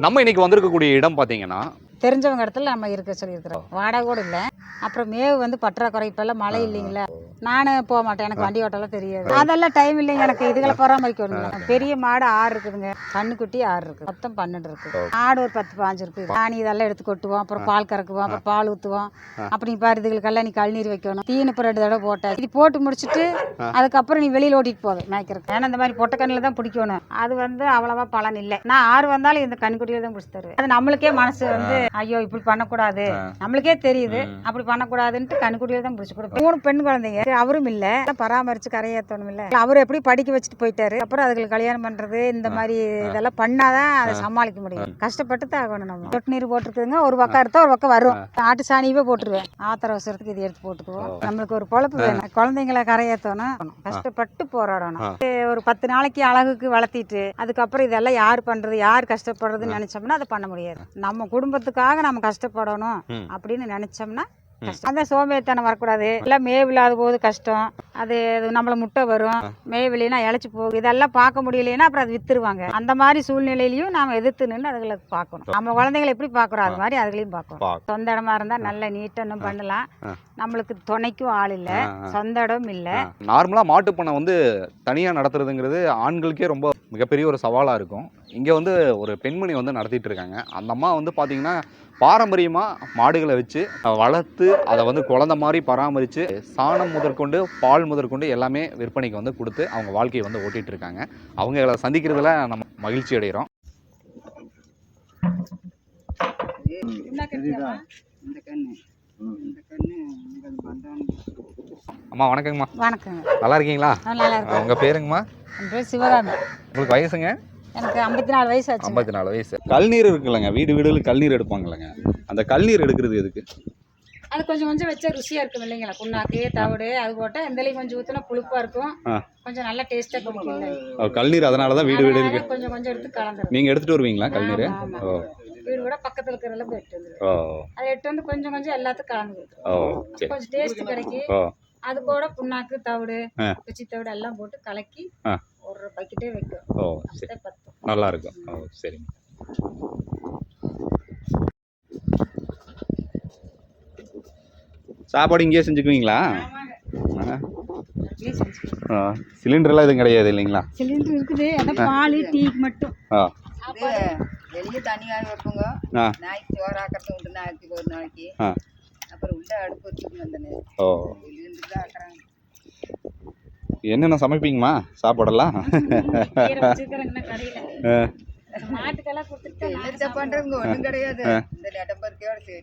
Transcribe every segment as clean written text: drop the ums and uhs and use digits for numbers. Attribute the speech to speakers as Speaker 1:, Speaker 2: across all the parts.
Speaker 1: நம்ம இன்னைக்கு வந்திருக்கக்கூடிய இடம் பார்த்தீங்கன்னா
Speaker 2: தெரிஞ்சவங்க இடத்துல நம்ம இருக்க சொல்லியிருக்கிறோம். வாடகை கூட இல்லை. அப்புறம் மேவு வந்து பற்றாக்குறை, இப்பெல்லாம் மழை இல்லைங்களா, நானும் போக மாட்டேன், எனக்கு வண்டி ஓட்டெல்லாம் தெரியாது, அதெல்லாம் டைம் இல்லைங்க எனக்கு. இதுகளை பராமரிக்கணும். பெரிய மாடு 6 இருக்குதுங்க, கண்ணுக்குட்டி 6 இருக்குது, மொத்தம் 12 இருக்கு. ஆடு ஒரு 10-15 இருக்கு. ஆணி இதெல்லாம் எடுத்து கொட்டுவோம், அப்புறம் பால் கறக்குவோம், அப்புறம் பால் ஊற்றுவோம். அப்படி பாரு இதுகளுக்கெல்லாம் நீ கழுநீர் வைக்கணும். தீனு இப்போ 2 தடவை போட்டேன். இது போட்டு முடிச்சுட்டு அதுக்கப்புறம் நீ வெளியில் ஓட்டிட்டு போவேன் மேய்க்கிறதுக்கு. ஏன்னா இந்த மாதிரி பொட்டை கண்ணில் தான் பிடிக்கணும். அது வந்து அவ்வளவா பலன் இல்லை. நான் 6 வந்தாலும் இந்த கண்ணுக்குட்டியில தான் பிடிச்சி தருவேன். அது நம்மளுக்கே மனசு வந்து ஐயோ இப்படி பண்ணக்கூடாது, நம்மளுக்கே தெரியுது அப்படி பண்ணக்கூடாதுன்ட்டு கண்ணுக்குட்டியில தான் பிடிச்சி கொடுப்பேன். 3 பெண் குழந்தைங்க, அவரும் இல்ல, பராமரிச்சு கரையேற்றணும் இல்ல. அவர் எப்படி படிக்க வச்சுட்டு போயிட்டாரு. அப்புறம் அதுக்கு கல்யாணம் பண்றது இந்த மாதிரி இதெல்லாம் பண்ணாதான் அதை சமாளிக்க முடியும். கஷ்டப்பட்டு தான் ஆகணும். நம்ம சொட்டு நீர் போட்டுருக்குதுங்க, ஒரு பக்கம் எடுத்தா ஒரு பக்கம் வரும். ஆட்டு சாணியவே போட்டுருவேன். ஆத்திர அவசரத்துக்கு இது எடுத்து போட்டுக்குவோம். நம்மளுக்கு ஒரு பொழப்பு வேணும். குழந்தைங்களை கரையேற்றணும், கஷ்டப்பட்டு போராடணும். ஒரு 10 நாளைக்கு அழகுக்கு வளர்த்திட்டு அதுக்கப்புறம் இதெல்லாம் யார் பண்றது, யார் கஷ்டப்படுறதுன்னு நினைச்சோம்னா அதை பண்ண முடியாது. நம்ம குடும்பத்துக்காக நம்ம கஷ்டப்படணும் அப்படின்னு நினைச்சோம்னா அந்த சோம்பேறித்தனம் வரக்கூடாது. எல்லாம் மேவில்லாத போது கஷ்டம், அது நம்மள முட்டை வரும், மேவிலைனா இழைச்சி போகும், இதெல்லாம் பார்க்க முடியலைன்னா அப்புறம் அது வித்துருவாங்க. அந்த மாதிரி சூழ்நிலையிலையும் நாம எதிர்த்து நின்று அதுகளை பார்க்கணும். நம்ம குழந்தைங்களை எப்படி பார்க்குறோம் அது மாதிரி அதுகளையும் பார்க்கணும். சொந்த இடமா இருந்தா நல்ல நீட்டா இன்னும் பண்ணலாம். நம்மளுக்கு துணைக்கும் ஆள் இல்லை, சொந்த இடம் இல்லை.
Speaker 1: நார்மலா மாட்டு பண்ணை வந்து தனியா நடத்துறதுங்கிறது ஆண்களுக்கே ரொம்ப மிகப்பெரிய ஒரு சவாலா இருக்கும். இங்க வந்து ஒரு பெண்மணி வந்து நடத்திட்டு இருக்காங்க. அந்த அம்மா வந்து பாத்தீங்கன்னா பாரம்பரியமா மாடுகளை வச்சு வளர்த்து அதை வந்து குழந்தை மாதிரி பராமரித்து சாணம் முதற்கொண்டு பால் முதற்கொண்டு எல்லாமே விற்பனைக்கு வந்து கொடுத்து அவங்க வாழ்க்கையை வந்து ஓட்டிகிட்டு இருக்காங்க. அவங்களை சந்திக்கிறதுல நம்ம மகிழ்ச்சி அடைகிறோம். அம்மா வணக்கங்கம்மா.
Speaker 2: வணக்கங்க.
Speaker 1: நல்லா இருக்கீங்களா?
Speaker 2: நல்லா இருக்கேன்.
Speaker 1: உங்கள் பேருங்கம்மா?
Speaker 2: என் பேர் சிவகாமி.
Speaker 1: உங்களுக்கு வயசுங்க?
Speaker 2: எனக்கு 54 வயசு ஆச்சு.
Speaker 1: 54 வயசு. கல்நீர் இருக்குல்லங்க, வீடு வீடுகளுக்கு கல்நீர் எடுப்பாங்கல்லங்க, அந்த கல்நீர் எடுக்கிறது எதுக்கு?
Speaker 2: அது கொஞ்சம் கொஞ்சம் வச்சா ருசியா இருக்கும் இல்லைங்களா. புண்ணாக்கு தவிடு அது போட்டால் எந்தலையும் கொஞ்சம் ஊற்றினா புளிப்பா இருக்கும், கொஞ்சம் நல்லா டேஸ்டா கொடுக்கும்
Speaker 1: கல்நீர். அதனால தான் வீடு வீடுகளுக்கு
Speaker 2: கொஞ்சம் கொஞ்சம் எடுத்து கலந்துரும்.
Speaker 1: நீங்கள் எடுத்துகிட்டு வருவீங்களா கல்நீர்?
Speaker 2: வீடு கூட பக்கத்தில் இருக்கிறதெல்லாம் போய் எடுத்து வந்துடும். அதை எடுத்து வந்து கொஞ்சம் கொஞ்சம் எல்லாத்துக்கும் கலந்து கொடுத்துரும். கொஞ்சம் டேஸ்ட் கிடைக்கும். அது கூட புண்ணாக்கு தவிடு குச்சி தவிடு எல்லாம் போட்டு கலக்கி ஒரு பக்கெட்டே வைக்கும்.
Speaker 1: நல்லா இருக்கும். சரிங்க. சாப்பாடு இங்கேயே செஞ்சுக்குவீங்களா? சிலிண்டர்லாம் எதுவும் கிடையாது இல்லைங்களா?
Speaker 2: சிலிண்டர் இருக்குது, அதான் பால் டீக்கு மட்டும்.
Speaker 3: வெளியே தனியாக வைப்போங்க. நாய்க்கு சோறு ஆக்கிறது உண்டு, நாய்க்கு ஒரு நாளைக்கு. அப்புறம் உள்ள அடுப்பு வச்சுக்கணும். அந்த நேரம் ஆக்குறாங்க.
Speaker 1: என்னென்ன சமைப்பீங்கம்மா சாப்பாடெல்லாம்?
Speaker 2: மாட்டுக்கெல்லாம் கொடுத்துட்டு
Speaker 3: என்ன பண்றவங்க ஒன்றும் கிடையாது. இந்த நெட்டம்பருக்கையோட சரி.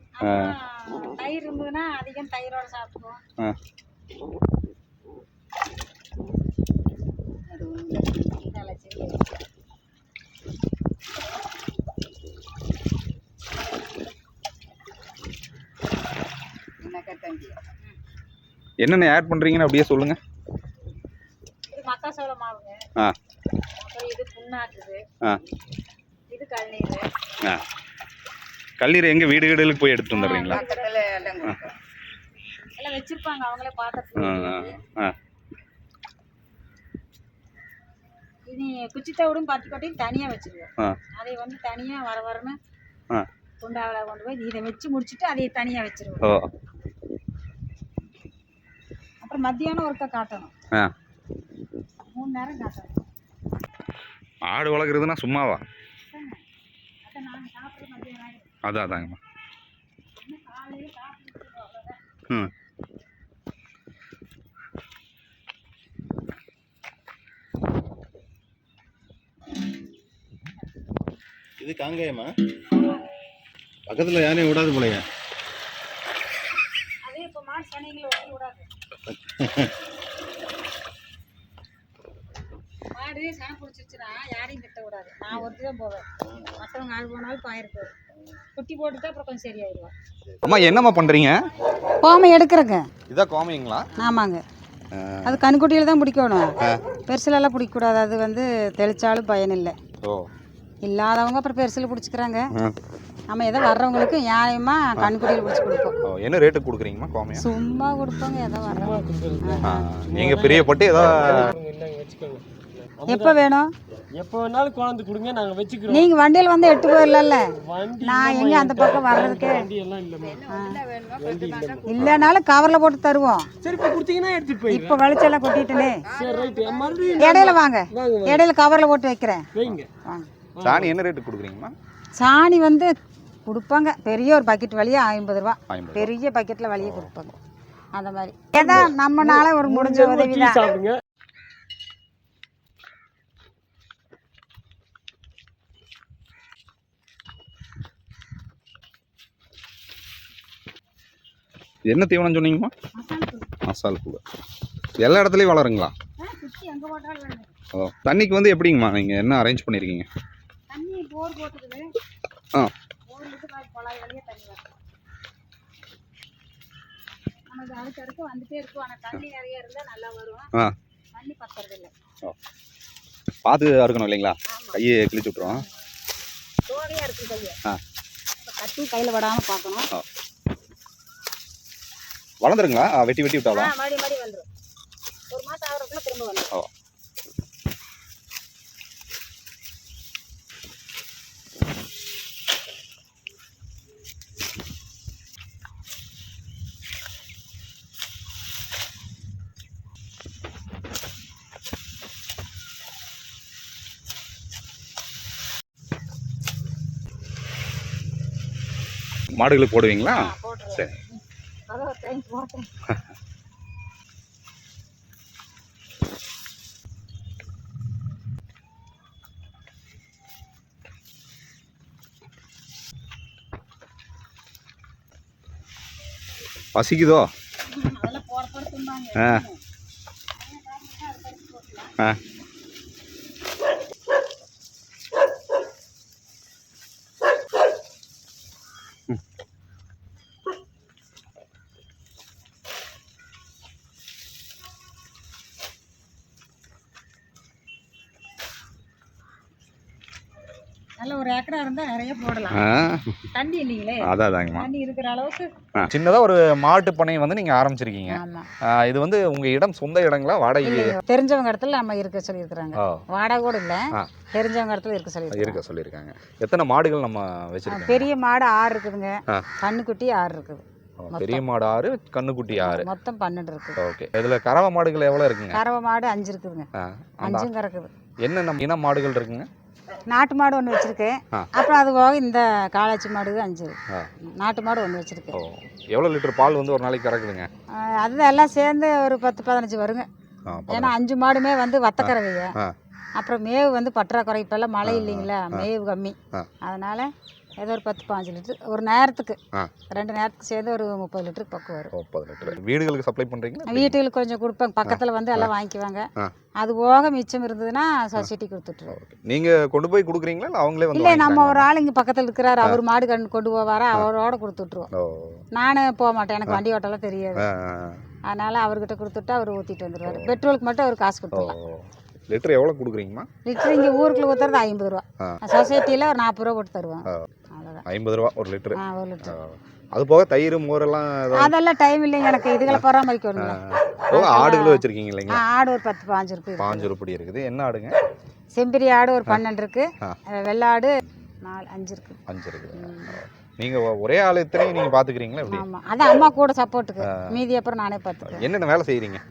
Speaker 2: தயிர் இருந்ததுன்னா அதிகம் தயிரோட சாப்பிடுவோம்.
Speaker 1: என்னென்ன ஆட் பண்றீங்கன்னு அப்படியே சொல்லுங்க.
Speaker 2: இது மக்காசோள மாவுங்க, அப்புறம் இது புண்ணாக்குது, இது கல்நீர்.
Speaker 1: கல்நீர் எங்க வீடு வீடுகளுக்கு போய் எடுத்து வந்துடுறீங்களா?
Speaker 2: எல்லாம் வச்சிருப்பாங்க, அவங்களே பார்த்து. இது குச்சி தவிடும் 10 கொட்டையும் தனியா வச்சிருவோம். அதை வந்து தனியா வரன்னு குண்டாவில் கொண்டு போய் இதை வச்சு முடிச்சுட்டு அதை தனியா வச்சிருவோம். அப்புறம் மத்தியானம் ஒருக்கா காட்டணும், 3 நேரம் காட்டணும்.
Speaker 1: ஆடு வளர்க்குறதுனா சும்மாவா?
Speaker 2: அதை நாங்கள் சாப்பிட்ற மத்தியானம்.
Speaker 1: அதாங்கம்மா.
Speaker 2: காலையில் சாப்பிட்டு அவ்வளோதான்.
Speaker 4: இது காங்கேயமா? பக்கத்தில் யானையும் விடாது போலையா?
Speaker 2: அதே இப்போ மாடு சனிகளை ஒட்டி விடாது. மாடு சனை பிடிச்சிருச்சுன்னா யாரையும் கிட்ட விடாது. நான் ஒருத்தி தான் போவேன், மற்றவங்க ஆள் போனாலும் பாயிருக்கு. குட்டி போட்டுட்டு அப்புறம் கொஞ்சம் சரியாயிடுவா.
Speaker 1: அம்மா என்னம்மா பண்றீங்க?
Speaker 2: கோமை எடுக்கிறேங்க.
Speaker 1: இதான் கோமைங்களா?
Speaker 2: ஆமாங்க. அது கண்குட்டியில் தான் பிடிக்கணும், பெருசுலெல்லாம் பிடிக்கக்கூடாது. அது வந்து தெளிச்சாலும் பயன் இல்லை. இல்லாதவங்க அப்புறம் பெருசில் பிடிச்சிக்கிறாங்க. நம்ம எதோ வர்றவங்களுக்கு நியாயமாக கண்குட்டியில் பிடிச்சி கொடுப்போம்.
Speaker 1: என்ன ரேட்டு கொடுக்குறீங்கம்மா கோமையா?
Speaker 2: சும்மா கொடுப்போங்க, எதோ வர்றவங்க.
Speaker 1: நீங்கள் பிரியப்பட்டு ஏதோ
Speaker 2: எப்போ வேணும்?
Speaker 5: எப்போ வேணாலும் கொண்டாந்து கொடுங்க, நாங்க வச்சுக்கிறோம்.
Speaker 2: நீங்க வண்டியில வந்து எட்டு போயிடல.
Speaker 5: வண்டி
Speaker 2: நான் எங்க அந்த பக்கம் வர்றதுக்கு
Speaker 5: வண்டி எல்லாம் இல்லம்மா.
Speaker 2: இல்லைனாலும் கவர்ல போட்டு தருவோம்.
Speaker 5: சரி, இப்போ கொடுத்தீங்கன்னா எடுத்துட்டு போயிடுறேன்.
Speaker 2: இப்ப வெளிச்செல்லாம் கொட்டிட்டுனே.
Speaker 5: சரி, ரைட். மறுபடியும்
Speaker 2: இடையில வாங்க,
Speaker 5: வாங்க.
Speaker 2: இடையில கவர்ல போட்டு வைக்கிறேன்.
Speaker 5: வைங்க.
Speaker 2: வாங்க.
Speaker 1: சாணி என்ன ரேட்டு கொடுக்குறீங்கம்மா?
Speaker 2: சாணி வந்து கொடுப்பாங்க, பெரிய ஒரு பக்கெட் வழியா 50 ரூபா.
Speaker 1: 50.
Speaker 2: பெரிய பக்கெட்ல வழியே கொடுப்பாங்க. அந்த மாதிரி ஏதா நம்மனால ஒரு முடிஞ்ச உதவி
Speaker 5: டீ
Speaker 2: தான்.
Speaker 5: சாப்பிடுங்க.
Speaker 1: இது என்ன தீவனம் சொன்னீங்கம்மா? மசால் புழு. எல்லா இடத்துலையும் வளருங்களா? ஓ, தண்ணிக்கு வந்து எப்படிங்கம்மா நீங்கள் என்ன அரேஞ்ச் பண்ணியிருக்கீங்க?
Speaker 2: தண்ணி போர் போட்டுக்குது.
Speaker 1: ஆ,
Speaker 2: குழாய் வழியா தண்ணி வரும். நமக்கு அடுத்தடுத்து வந்துட்டே இருக்கும். ஆனால் தண்ணி நிறைய இருந்தால் நல்லா வரும்.
Speaker 1: ஆ,
Speaker 2: தண்ணி பத்துறது இல்லை.
Speaker 1: ஓ, பார்த்து அறுக்கணும் இல்லைங்களா? கையை கிழிச்சு விட்ருவோம்.
Speaker 2: தோகையாக இருக்குது கையை.
Speaker 1: ஆ,
Speaker 2: கட்டி கையில் விடாமல் பார்க்கணும்.
Speaker 1: ஓ, வளர்ந்துருங்களா? வெட்டி வெட்டி விட்டாவா?
Speaker 2: மடி மடி வந்துடும். ஒரு மாதம் ஆகிறதுக்குள்ள திரும்ப வந்துடும்.
Speaker 1: ஓ, மாடுகளுக்கு போடுவீங்களா? சரி.
Speaker 2: அதான் டைம் போட்டேன்.
Speaker 1: பசிக்குதோ?
Speaker 2: அதெல்லாம் போட போட திம்பாங்க.
Speaker 1: ஆ, ஆ,
Speaker 2: நல்ல ஒரு ஏக்கரா இருந்தால் நிறைய போடலாம்.
Speaker 1: ஆ,
Speaker 2: தண்ணி இல்லைங்களே.
Speaker 1: அதாதாங்கம்மா.
Speaker 2: தண்ணி இருக்கிற அளவுக்கு.
Speaker 1: சின்னதாக ஒரு மாட்டு பண்ணையை வந்து நீங்கள் ஆரம்பிச்சிருக்கீங்க.
Speaker 2: ஆமாம்.
Speaker 1: இது வந்து உங்கள் இடம் சொந்த இடங்களா வாடகை?
Speaker 2: தெரிஞ்சவங்க இடத்துல நம்ம இருக்க சொல்லியிருக்கிறாங்க.
Speaker 1: ஓ,
Speaker 2: வாடகை கூட இல்லை.
Speaker 1: ஆ,
Speaker 2: தெரிஞ்சவங்க இடத்துல இருக்க சொல்லியிருக்காங்க.
Speaker 1: இருக்க சொல்லியிருக்காங்க. எத்தனை மாடுகள் நம்ம வச்சிருக்கோம்?
Speaker 2: பெரிய மாடு 6 இருக்குதுங்க.
Speaker 1: ஆ.
Speaker 2: கண்ணுக்குட்டி 6 இருக்குது.
Speaker 1: பெரிய மாடு 6, கண்ணுக்குட்டி 6.
Speaker 2: மொத்தம் 12 இருக்குது.
Speaker 1: ஓகே. இதில் கறவை மாடுகள் எவ்வளோ இருக்குங்க?
Speaker 2: கறவை மாடு 5 இருக்குதுங்க.
Speaker 1: ஆ, அந்த
Speaker 2: 5ம் கறக்குது.
Speaker 1: என்னென்ன இன மாடுகள் இருக்குங்க?
Speaker 2: நாட்டு மாடு ஒன்று வச்சுருக்கேன்.
Speaker 1: ஆ.
Speaker 2: அப்புறம் அது போக இந்த காளாச்சி மாடு 5.
Speaker 1: ஆ.
Speaker 2: நாட்டு மாடு ஒன்று
Speaker 1: ஓ,
Speaker 2: வச்சுருக்கேன்.
Speaker 1: எவ்வளோ லிட்டர் பால் வந்து ஒரு நாளைக்கு கறக்குதுங்க?
Speaker 2: அது எல்லாம் சேர்ந்து ஒரு 10-15 வருங்க.
Speaker 1: ஆ,
Speaker 2: ஏன்னா 5 மாடுமே வந்து வத்தக்கறவைங்க.
Speaker 1: ஆ,
Speaker 2: அப்புறம் மேவு வந்து பற்றாக்குறை. இப்போல்லாம் மழை இல்லைங்களா, மேவு கம்மி.
Speaker 1: ஆ.
Speaker 2: அதனால் ஏதோ ஒரு 10-15 லிட்டர் ஒரு நேரத்துக்கு.
Speaker 1: ஆ.
Speaker 2: 2 நேரத்துக்கு சேர்ந்து ஒரு 30 லிட்டருக்கு பக்கம் வரும்.
Speaker 1: 30 லிட்டர். வீடுகளுக்கு சப்ளை பண்ணுறீங்களா?
Speaker 2: வீட்டுக்கு கொஞ்சம் கொடுப்பேன். பக்கத்தில் வந்து எல்லாம் வாங்கிக்குவாங்க.
Speaker 1: ஆ.
Speaker 2: அது போக மிச்சம் இருந்ததுன்னா சொசைட்டி கொடுத்துட்ருவோம்.
Speaker 1: நீங்கள் கொண்டு போய் கொடுக்குறீங்களா இல்லை அவங்களே வந்து
Speaker 2: இல்லை, நம்ம
Speaker 1: வாங்கிக்கிறாங்களா?
Speaker 2: ஒரு ஆள் இங்கே பக்கத்தில் இருக்கிறார். அவர் மாடு கொண்டு போவாரா, அவரோட கொடுத்துட்ருவோம்.
Speaker 1: ஓ,
Speaker 2: நானே போக மாட்டேன், எனக்கு வண்டி ஓட்டலாம் தெரியாது.
Speaker 1: ஆ,
Speaker 2: அதனால் அவர்கிட்ட கொடுத்துட்டு அவர் ஊற்றிட்டு வந்துடுவார். பெட்ரோலுக்கு மட்டும் அவர் காசு
Speaker 1: ஓ,
Speaker 2: கொடுத்துடலாம்.
Speaker 1: லிட்டர் எவ்வளோ கொடுக்குறீங்கம்மா?
Speaker 2: லிட்டர் இங்கே ஊருக்குள்ள ஊற்றுறது 50 ரூபா.
Speaker 1: ஆ.
Speaker 2: சொசைட்டியில் ஒரு 40 ரூபா போட்டு தருவாங்க. அவ்வளோதான்.
Speaker 1: 50 ரூபா ஒரு லிட்டரு.
Speaker 2: 1 லிட்டர்.
Speaker 1: அது போக தயிர் மோரெல்லாம்
Speaker 2: அதெல்லாம் டைம் இல்லைங்க எனக்கு. இதுகளை பராமரிக்கணும்ல.
Speaker 1: போக ஆடுகளும் வச்சுருக்கீங்க இல்லைங்களா?
Speaker 2: ஆடு ஒரு 10-15 இருக்கு.
Speaker 1: 5 உருப்படி இருக்குது. என்ன ஆடுங்க?
Speaker 2: செம்பரி ஆடு ஒரு 12 இருக்கு.
Speaker 1: ஆ.
Speaker 2: வெள்ளாடு 5 இருக்கு.
Speaker 1: 5 இருக்குது. நீங்கள் ஒரே ஆள் இத்தனையும் நீங்கள் பார்த்துக்கிறீங்களா எப்படி?
Speaker 2: ஆமாம், அதான் அம்மா கூட சப்போர்ட்டுக்கு. மீதி அப்புறம் நானே பார்த்துக்குவேன்.
Speaker 1: என்னென்ன வேலை செய்கிறீங்க?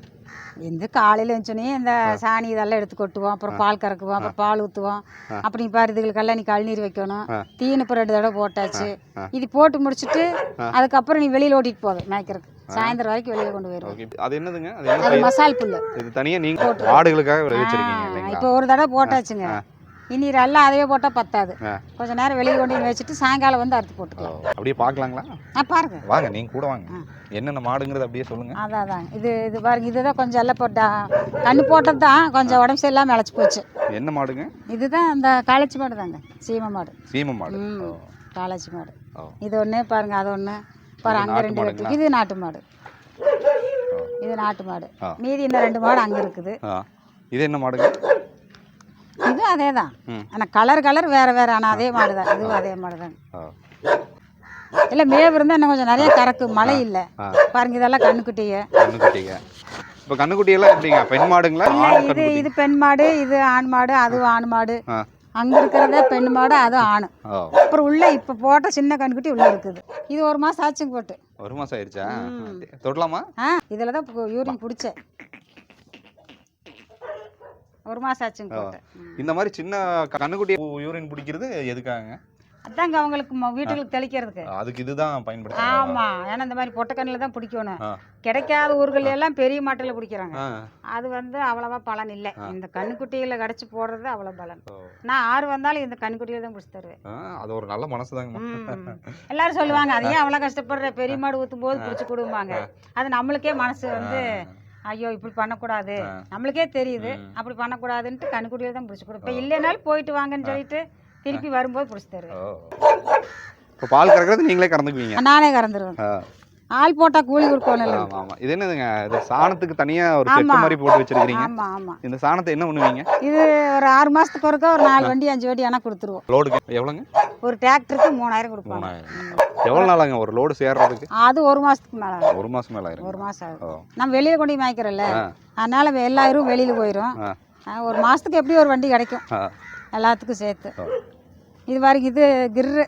Speaker 2: இந்த காலையில் எழுந்தோடனே இந்த சாணி இதெல்லாம் எடுத்து கொட்டுவோம். அப்புறம் பால் கறக்குவோம். அப்புறம் பால் ஊற்றுவோம். அப்படி பாரு இதுகளுக்கெல்லாம் நீ கழுநீர் வைக்கணும். தீனு இப்போ 2 தடவை போட்டாச்சு. இது போட்டு முடிச்சுட்டு அதுக்கப்புறம் நீ வெளியில் ஓட்டிட்டு போவே மேய்க்கிறதுக்கு. சாயந்தரம் வரைக்கும் வெளியே கொண்டு போயிடுவோம்.
Speaker 1: ஓகே. அது என்னதுங்க? அது என்ன
Speaker 2: அது
Speaker 1: பயிர்?
Speaker 2: மசால் புல்லு.
Speaker 1: இது தனியாக நீங்கள் ஆடுகளுக்காக வச்சுருக்கீங்க இல்லைங்களா?
Speaker 2: இப்போ ஒரு தடவை போட்டாச்சுங்க. இனி எல்லாம் அதையே போட்டால் பத்தாது. கொஞ்சம் நேரம் வெளியே கொண்டு போய் வச்சுட்டு சாயங்காலம் வந்து அறுத்து போட்டுக்கலாம்.
Speaker 1: அப்படியே பார்க்கலாங்களா?
Speaker 2: பாருங்க,
Speaker 1: வாங்க, நீங்கள் கூட வாங்க. என்னென்ன மாடுங்கிறது அப்படியே சொல்லுங்கள்.
Speaker 2: அதான் இது பாருங்க. இதுதான் கொஞ்சம் எல்லாம் போட்டா கண்ணு போட்டது தான் கொஞ்சம் உடம்பு சரியில்லாமல் இழைச்சி போச்சு.
Speaker 1: என்ன மாடுங்க?
Speaker 2: இதுதான் அந்த காளாச்சி மாடு தாங்க, சீமை மாடு.
Speaker 1: சீமை மாடு.
Speaker 2: காளாச்சி மாடு.
Speaker 1: ஓ.
Speaker 2: இது ஒன்று பாருங்க, அது ஒன்று பாரு. அங்கே 2 கட்டு. இது நாட்டு மாடு. இது நாட்டு மாடு. மீதி இன்னும் 2 மாடு அங்கே இருக்குது.
Speaker 1: இது என்ன மாடுங்க?
Speaker 2: இது அதே தான். ஆனால் கலர் வேறு வேறு. ஆனால் அதே மாடு தான். இதுவும் அதே மாடு தாங்க. இல்லை, மேவு இருந்தால் இன்னும் கொஞ்சம் நிறைய கறக்கு. மழை இல்லை பாருங்க. இதெல்லாம் கண்ணுக்குட்டிங்க.
Speaker 1: இப்போ கண்ணுக்குட்டியெல்லாம் எப்படிங்க, பெண் மாடுங்களா
Speaker 2: இல்ல
Speaker 1: ஆண்
Speaker 2: இது
Speaker 1: கண்ணுக்குட்டி?
Speaker 2: இது பெண் மாடு, இது ஆண் மாடு, அதுவும் ஆண் மாடு.
Speaker 1: ஆ.
Speaker 2: அங்க இருக்கிறதே பெண் மாடு, அது ஆணு.
Speaker 1: ஓ,
Speaker 2: அப்புறம் உள்ள இப்ப போட்ட சின்ன கண்ணுக்குட்டி உள்ள இருக்குது. இது 1 மாசம் ஆச்சுங்க போட்டு.
Speaker 1: 1 மாசம் ஆயிடுச்சா? தொடலாமா?
Speaker 2: இதுல தான் யூரின் பிடிச்சேன். 1 மாசம் ஆச்சுங்க போட்டு.
Speaker 1: இந்த மாதிரி சின்ன கண்ணுக்குட்டி யூரின் பிடிக்கிறது எதுக்காக?
Speaker 2: அதாங்க அவங்களுக்கு வீட்டுகளுக்கு தெளிக்கிறதுக்கு.
Speaker 1: அதுக்கு இதுதான் பயன்படுத்து.
Speaker 2: ஆமா, ஏன்னா இந்த மாதிரி பொட்டக்கண்ணில் தான் பிடிக்கணும். கிடைக்காத ஊர்கள் எல்லாம் பெரிய மாட்டில் பிடிக்கிறாங்க. அது வந்து அவ்வளவா பலன் இல்லை. இந்த கண்ணுக்குட்டியில கடைச்சி போடுறது அவ்வளவு பலன். நான் 6 வந்தாலும் இந்த கண்ணுக்குட்டியில தான் பிடிச்சி தருவேன்.
Speaker 1: அது ஒரு நல்ல மனசுதாங்க.
Speaker 2: எல்லாரும் சொல்லுவாங்க, அதையே அவ்வளோ கஷ்டப்படுற, பெரிய மாடு ஊற்றும் போது பிடிச்சி கொடுப்பாங்க. அது நம்மளுக்கே மனசு வந்து ஐயோ இப்படி பண்ணக்கூடாது, நம்மளுக்கே தெரியுது அப்படி பண்ணக்கூடாதுன்ட்டு கண்ணுக்குட்டியில தான் பிடிச்சி கொடுப்பேன். இல்லைனாலும் போயிட்டு வாங்கன்னு சொல்லிட்டு திருப்பி வரும்போது பிடிச்சி தருவேன்.
Speaker 1: இப்போ பால் கறக்கிறது நீங்களே கறந்துக்குவீங்க?
Speaker 2: நானே கறந்துருவேன். ஆள் போட்டா கூலி கொடுக்கணும்.
Speaker 1: ஆமா. இது என்னதுங்க, இது சாணத்துக்கு தனியா ஒரு செட்டு மாதிரி போட்டு வச்சிருக்கீங்க.
Speaker 2: ஆமா ஆமா.
Speaker 1: இந்த சாணத்தை என்ன பண்ணுவீங்க?
Speaker 2: இது ஒரு 6 மாசத்துக்கு ஒருக்கா ஒரு 4 வண்டி 5 வண்டி ஆனா கொடுத்துருவோம்.
Speaker 1: லோடுக்கு எவ்வளோங்க?
Speaker 2: ஒரு டிராக்டருக்கு 3000 கொடுப்பாங்க.
Speaker 1: 3000. எவ்வளோ நாளாங்க ஒரு லோடு சேர்றதுக்கு?
Speaker 2: அது 1 மாசத்துக்கு மேல.
Speaker 1: 1 மாசம் மேல ஆயிரும்.
Speaker 2: 1 மாசம் ஆகும். நம்ம வெளியில கொண்டு போய் வாங்கிக்கிறோம்ல, அதனால எல்லாரும் வெளியில போயிடும். 1 மாசத்துக்கு எப்படி ஒரு வண்டி கிடைக்கும் எல்லாத்துக்கும் சேர்த்து. இது வரைக்கும் இது கிர்ரு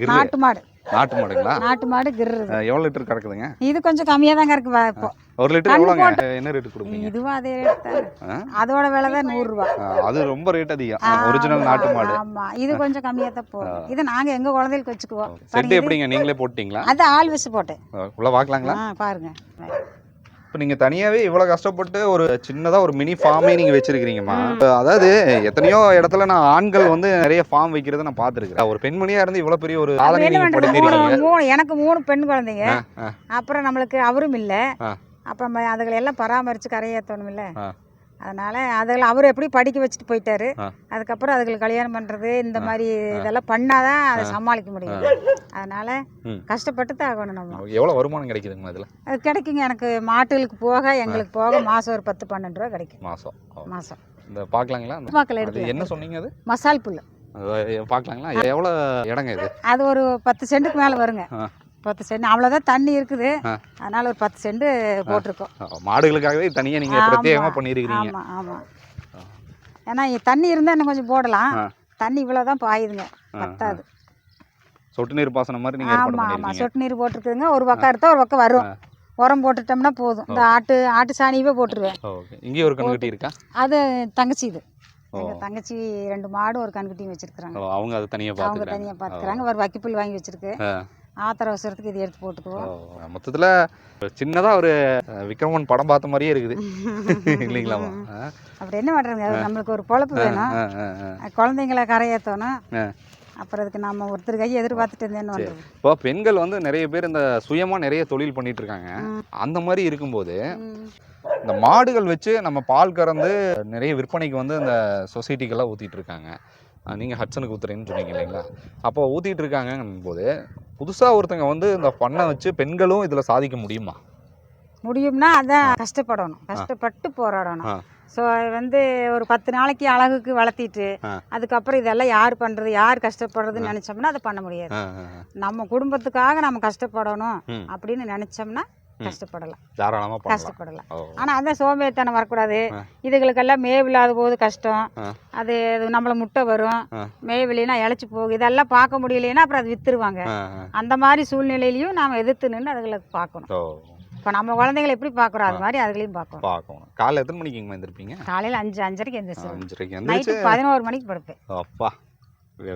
Speaker 2: நாட்டு மாடு.
Speaker 1: நாட்டு மாடுங்களா?
Speaker 2: நாட்டு மாடு கிர்ரு.
Speaker 1: எவ்வளோ லிட்டர் கறக்குதுங்க?
Speaker 2: இது கொஞ்சம் கம்மியா தான் கறக்கு இப்போ.
Speaker 1: 1 லிட்டர் எவ்வளோங்க? என்ன ரேட்டு கொடுப்பீங்க?
Speaker 2: இதுவும் அதே ரேட் தான். அதோட விலை தான் 100 ரூபாய்.
Speaker 1: அது ரொம்ப ரேட் அதிகம். ஒரிஜினல் நாட்டு மாடு.
Speaker 2: ஆமா, இது கொஞ்சம் கம்மியா தான் போகும். இது நாங்க எங்க குழந்தைகளுக்கு வச்சுக்குவோம்.
Speaker 1: செட் எப்படிங்க, நீங்களே போட்டீங்களா?
Speaker 2: அது ஆள் வச்சு போட்டேன்.
Speaker 1: உள்ள பார்க்கலாங்களா?
Speaker 2: பாருங்க.
Speaker 1: இப்போ நீங்கள் தனியாகவே இவ்வளோ கஷ்டப்பட்டு ஒரு சின்னதாக ஒரு மினி ஃபார்மே நீங்கள் வச்சிருக்கிறீங்கம்மா. அதாவது எத்தனையோ இடத்துல நான் ஆண்கள் வந்து நிறைய ஃபார்ம் வைக்கிறத நான் பார்த்துருக்கேன். ஒரு பெண்மணியாக இருந்து இவ்வளோ பெரிய ஒரு சாதனை நீங்கள் படுத்திருக்கீங்க.
Speaker 2: எனக்கு 3 பெண் குழந்தைங்க. அப்புறம் நம்மளுக்கு அவரும் இல்லை. அப்புறம் அதுகளை எல்லாம் பராமரித்து கரையேற்றணும் இல்லை. அதனால அதுகளை அவர் எப்படி படிக்க வச்சுட்டு போயிட்டாரு. அதுக்கப்புறம் அதுகளுக்கு கல்யாணம் பண்ணுறது இந்த மாதிரி இதெல்லாம் பண்ணாதான் அதை சமாளிக்க முடியும். அதனால கஷ்டப்பட்டு தான் ஆகணும். நம்ம
Speaker 1: எவ்வளோ வருமானம் கிடைக்குதுங்க அதில்?
Speaker 2: அது கிடைக்குங்க. எனக்கு மாட்டுகளுக்கு போக எங்களுக்கு போக மாதம் ஒரு 10-12 ரூபா கிடைக்கும். மாதம்
Speaker 1: இந்த பார்க்கலாங்களா?
Speaker 2: பார்க்கல எடுத்து
Speaker 1: என்ன சொன்னீங்க? அது
Speaker 2: மசால் புல்
Speaker 1: பார்க்கலாங்களா? எவ்வளோ இடங்க இது?
Speaker 2: அது ஒரு 10 சென்ட்டுக்கு மேலே வருங்க. 10 சென்ட் அவ்வளோதான் தண்ணி இருக்குது. அதனால ஒரு 10 சென்ட் போட்டிருக்கோம்.
Speaker 1: மாடுகளுக்காகவே தனியாக நீங்கள் பிரத்யேகமாக பண்ணியிருக்கிறீங்க.
Speaker 2: ஆமாம் ஆமாம். ஏன்னா தண்ணி இருந்தால் இன்னும் கொஞ்சம் போடலாம். தண்ணி இவ்வளோதான் பாயுதுங்க, பத்தாது.
Speaker 1: சொட்டு நீர் பாசனம் மாதிரி நீங்கள்?
Speaker 2: ஆமாம் ஆமாம், சொட்டு நீர் போட்டிருக்குதுங்க. ஒரு பக்கம் எடுத்தால் ஒரு பக்கம் வரும். உரம் போட்டுட்டோம்னா போதும். இந்த ஆட்டு சாணியவே போட்டுருவேன்.
Speaker 1: இங்கே ஒரு கண்ணுக்குட்டி இருக்கா?
Speaker 2: அது தங்கச்சி. இது எங்கள் தங்கச்சி 2 மாடும் ஒரு கண்ணுக்குட்டியும் வச்சிருக்கிறாங்க.
Speaker 1: அவங்க அதை தனியாக
Speaker 2: பார்த்துக்கிறாங்க. ஒரு வக்கிப்புல் வாங்கி வச்சிருக்கு. ஆத்திர அவசரத்துக்கு இது எடுத்து போட்டுக்குவோம்.
Speaker 1: மொத்தத்தில் சின்னதாக ஒரு விக்ரமன் படம் பார்த்த மாதிரியே இருக்குது இல்லைங்களா?
Speaker 2: அப்படி என்ன பண்ணுறதுங்க, நம்மளுக்கு ஒரு பொழப்பு வேணும். குழந்தைங்களை கரையேற்றணும். அப்புறம் அதுக்கு நம்ம ஒருத்தர் கையை எதிர்பார்த்துட்டு இருந்தேன்னு வந்துடும்.
Speaker 1: இப்போ பெண்கள் வந்து நிறைய பேர் இந்த சுயமாக நிறைய தொழில் பண்ணிட்டு இருக்காங்க. அந்த மாதிரி இருக்கும்போது இந்த மாடுகள் வச்சு நம்ம பால் கறந்து நிறைய விற்பனைக்கு வந்து இந்த சொசைட்டிக்கெல்லாம் ஊற்றிட்டு இருக்காங்க. நீங்கள் ஹட்சனுக்கு ஊற்றுறீங்கன்னு சொன்னீங்க இல்லைங்களா? அப்போ ஊற்றிட்டு இருக்காங்கன்னும் போது புதுசாக ஒருத்தங்க வந்து இந்த பண்ணை வச்சு பெண்களும் இதில் சாதிக்க முடியுமா?
Speaker 2: முடியும்னா அதான் கஷ்டப்படணும், கஷ்டப்பட்டு போராடணும். ஸோ வந்து ஒரு 10 நாளைக்கு அழகுக்கு வளர்த்திட்டு அதுக்கப்புறம் இதெல்லாம் யார் பண்ணுறது, யார் கஷ்டப்படுறதுன்னு நினச்சோம்னா அதை பண்ண முடியாது. நம்ம குடும்பத்துக்காக நம்ம கஷ்டப்படணும் அப்படின்னு நினச்சோம்னா கஷ்டப்படலாம்,
Speaker 1: தாராளமாக
Speaker 2: கஷ்டப்படலாம். ஆனால் அதான் சோம்பேறித்தனம் வரக்கூடாது. இதுகளுக்கெல்லாம் மேவில்லாத போது கஷ்டம். அது நம்மளை முட்டை வரும், மேவில்லைன்னா இழைச்சி போகும். இதெல்லாம் பார்க்க முடியலைன்னா அப்புறம் அது வித்துருவாங்க. அந்த மாதிரி சூழ்நிலையிலையும் நாம் எதிர்த்து நின்று அதுகளுக்கு பார்க்கணும். இப்போ நம்ம குழந்தைங்களை எப்படி பார்க்குறோம் அது மாதிரி அதுகளையும் பார்க்கணும்.
Speaker 1: காலையில் எத்தனை மணிக்கு எழுந்திருப்பீங்க?
Speaker 2: காலையில் 5:30க்கு எழுந்திரிச்சு
Speaker 1: 5:30
Speaker 2: நைட்டு 11 மணிக்கு படுப்பேன்.
Speaker 1: அப்பா,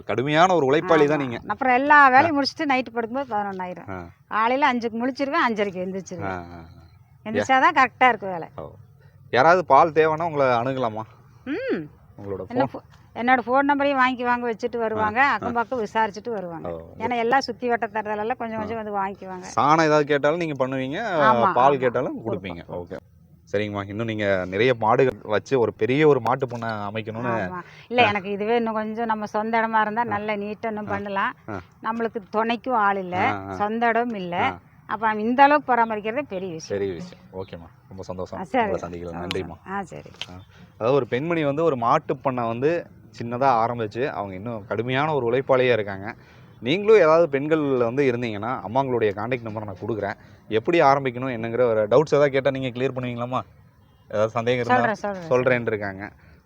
Speaker 1: கடுமையான ஒரு உழைப்பாளி தான் நீங்கள்.
Speaker 2: அப்புறம் எல்லா வேலையும் முடிச்சுட்டு நைட்டு படுக்கும்போது 11 ஆயிரும். காலையில் 5க்கு முழிச்சிருவேன், 5:30க்கு எழுந்திரிச்சிருவேன். எழுந்திரிச்சாதான் கரெக்டாக இருக்கும் வேலை.
Speaker 1: யாராவது பால் தேவைன்னா உங்களை அணுகலாமா? உங்களோட
Speaker 2: என்னோட ஃபோன் நம்பரையும் வாங்க வச்சுட்டு வருவாங்க. அக்கம் பக்கம் விசாரிச்சுட்டு வருவாங்க. ஏன்னா எல்லாம் சுற்றி வட்டத்தரதெல்லாம் கொஞ்சம் கொஞ்சம் வந்து வாங்கிக்குவாங்க.
Speaker 1: சாணம் ஏதாவது கேட்டாலும் நீங்கள் பண்ணுவீங்க, பால் கேட்டாலும் கொடுப்பீங்க. ஓகே, சரிங்கம்மா. இன்னும் நீங்கள் நிறைய மாடுகள் வச்சு ஒரு பெரிய ஒரு மாட்டு பண்ணை அமைக்கணும்னு
Speaker 2: இல்லை, எனக்கு இதுவே இன்னும் கொஞ்சம் நம்ம சொந்த இடமா இருந்தால் நல்ல நீட்டாக இன்னும் பண்ணலாம். நம்மளுக்கு துணைக்கும் ஆள் இல்லை, சொந்த இடம் இல்லை. அப்போ இந்த அளவுக்கு பராமரிக்கிறதே பெரிய விஷயம்.
Speaker 1: ஓகேம்மா, ரொம்ப சந்தோஷம். சந்திக்கலாம். நன்றிம்மா.
Speaker 2: சரி.
Speaker 1: அதாவது ஒரு பெண்மணி வந்து ஒரு மாட்டு பண்ணை வந்து சின்னதாக ஆரம்பிச்சு அவங்க இன்னும் கடுமையான ஒரு உழைப்பாளியாக இருக்காங்க. நீங்களும் ஏதாவது பெண்கள் வந்து இருந்தீங்கன்னா அம்மாங்களுடைய கான்டாக்ட் நம்பரை நான் கொடுக்குறேன். எப்படி ஆரம்பிக்கணும் என்னங்கிற ஒரு டவுட்ஸ் ஏதாவது கேட்டால் நீங்கள் கிளியர் பண்ணுவீங்களாம்மா? ஏதாவது சந்தேகம் இருந்தால்
Speaker 2: சொல்கிறேன்
Speaker 1: சொல்கிறேன்னு இருக்காங்க.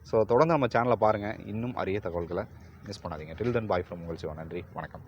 Speaker 1: ஸோ தொடர்ந்து நம்ம சேனலை பாருங்கள், இன்னும் அரிய தகவல்களை மிஸ் பண்ணாதீங்க. டில் தென் பாய் ஃப்ரம் உங்கள் சிவா. நன்றி, வணக்கம்.